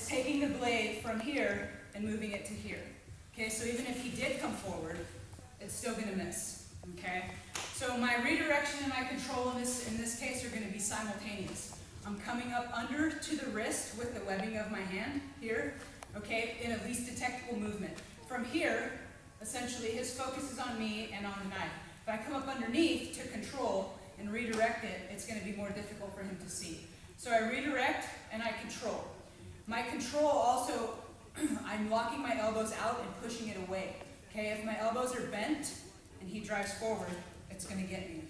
it's taking the blade from here and moving it to here. Okay, so even if he did come forward, it's still going to miss. Okay, so my redirection and my control in this case are going to be simultaneous. I'm coming up under to the wrist with the webbing of my hand here, okay, in a least detectable movement. From here, essentially his focus is on me and on the knife. If I come up underneath to control and redirect it, it's going to be more difficult for him to see. So I redirect and I control. My control also, I'm locking my elbows out and pushing it away. Okay, if my elbows are bent and he drives forward, it's going to get me.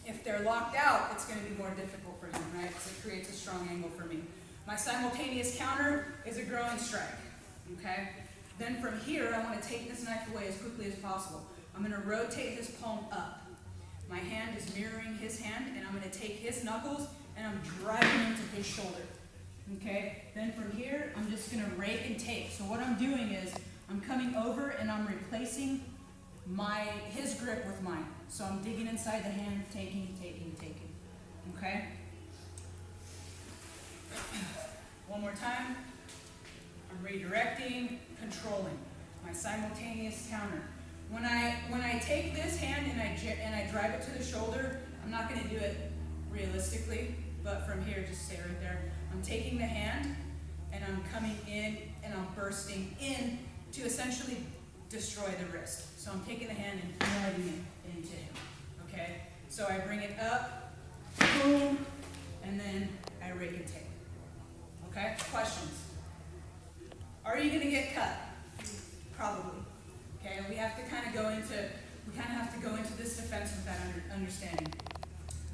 If they're locked out, it's going to be more difficult for him, right? Because it creates a strong angle for me. My simultaneous counter is a growing strike. Okay? Then from here, I want to take this knife away as quickly as possible. I'm going to rotate his palm up. My hand is mirroring his hand, and I'm going to take his knuckles and I'm driving into his shoulder. Okay? Then from here, I'm just going to rake and take. So what I'm doing is I'm coming over and I'm replacing his grip with mine. So I'm digging inside the hand, taking. Okay? One more time. I'm redirecting, controlling. My simultaneous counter. When I take this hand and I drive it to the shoulder, I'm not going to do it realistically, but from here, just stay right there. I'm taking the hand and I'm coming in and I'm bursting in to essentially destroy the wrist. So I'm taking the hand and driving it into him. Okay? So I bring it up, boom, and then I rake and take. Okay? Questions? Are you going to get cut? Probably. Okay? We have to kind of go into this defense with that understanding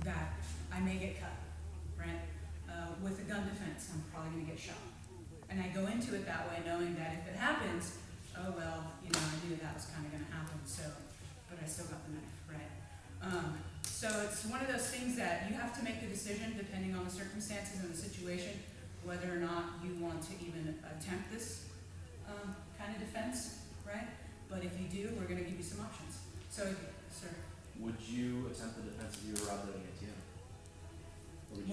that I may get cut, right? With a gun defense, I'm probably going to get shot. And I go into it that way knowing that if it happens, oh well, you know, I knew that was kind of going to happen, so, but I still got the knife, right? So it's one of those things that you have to make the decision depending on the circumstances and the situation, whether or not you want to even attempt this kind of defense, right? But if you do, we're going to give you some options. So, sir. Would you attempt the defense if you were robbed at an ATM?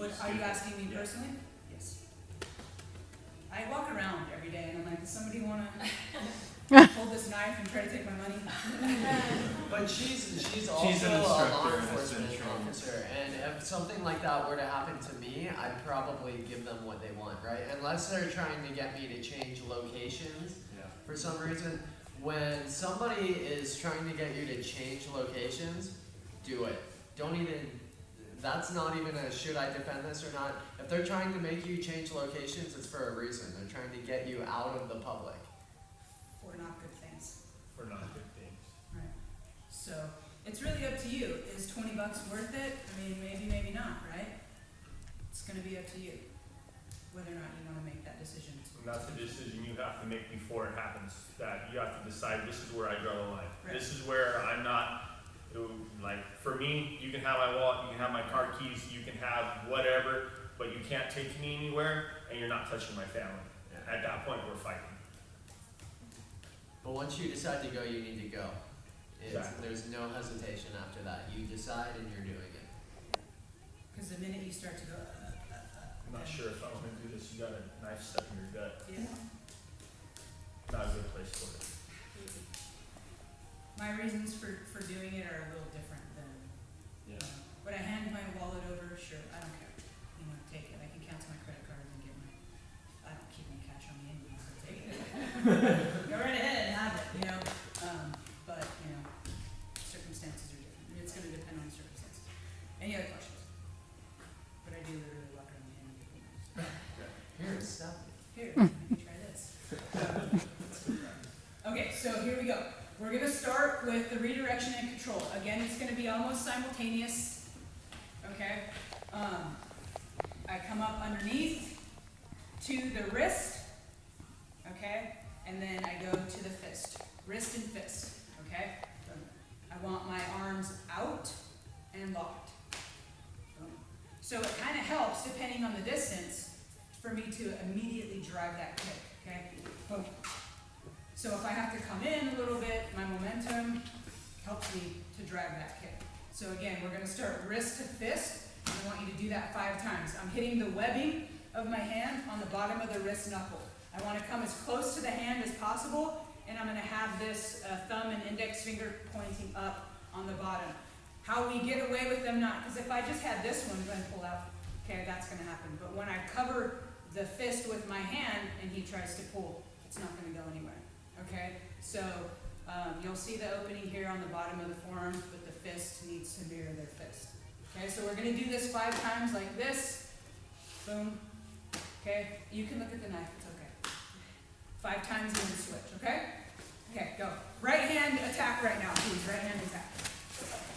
Are you asking me personally? Yes. I walk around every day and I'm like, does somebody want to hold this knife and try to take my money? But she's also a law enforcement officer, and if something like that were to happen to me, I'd probably give them what they want, right? Unless they're trying to get me to change locations for some reason. When somebody is trying to get you to change locations, do it. Don't even, that's not even a should I defend this or not. If they're trying to make you change locations, it's for a reason. They're trying to get you out of the public. For not good things. For not good things. Right. So it's really up to you. Is $20 worth it? I mean, maybe not, right? It's going to be up to you whether or not you want to make that decision. And that's a decision you have to make before it happens. That you have to decide, this is where I draw the line. Right. This is where I'm not, like, for me, you can have my wallet, you can have my car keys, you can have whatever, but you can't take me anywhere, and you're not touching my family. Yeah. At that point, we're fighting. But once you decide to go, you need to go. Exactly. There's no hesitation after that. You decide and you're doing it. Because the minute you start to go, I'm not sure if I want to do this. You got a knife stuck in your gut. yeah. Not a good place for it. My reasons for doing it are a little different than, would I hand my wallet over? Sure, I don't care. You know, take it. I can cancel my credit card and get I don't keep my cash on me anyway, so take it. Go right ahead and have it, you know. But, you know, circumstances are different. It's going to depend on the circumstances. Any other questions? But I do literally walk around the hand and get one. Here, stop. Here, let me try this. Okay, so here we go. We're going to start with the redirection and control. Again, it's going to be almost simultaneous. Okay? I come up underneath to the wrist. Okay? And then I go to the fist. Wrist and fist. Okay? I want my arms out and locked. So it kind of helps, depending on the distance, for me to immediately drive that kick. Okay? Boom. So if I have to come in a little bit, my momentum helps me to drive that kick. So again, we're going to start wrist to fist. I want you to do that 5 times. I'm hitting the webbing of my hand on the bottom of the wrist knuckle. I want to come as close to the hand as possible, and I'm going to have this thumb and index finger pointing up on the bottom. How we get away with them not, because if I just had this one going to pull out, okay, that's going to happen. But when I cover the fist with my hand and he tries to pull, it's not going to go anywhere. Okay, so you'll see the opening here on the bottom of the forearm, but the fist needs to mirror their fist. Okay, so we're going to do this 5 times like this. Boom. Okay, you can look at the knife, it's okay. 5 times and then switch, okay? Okay, go. Right hand attack right now, please. Right hand attack.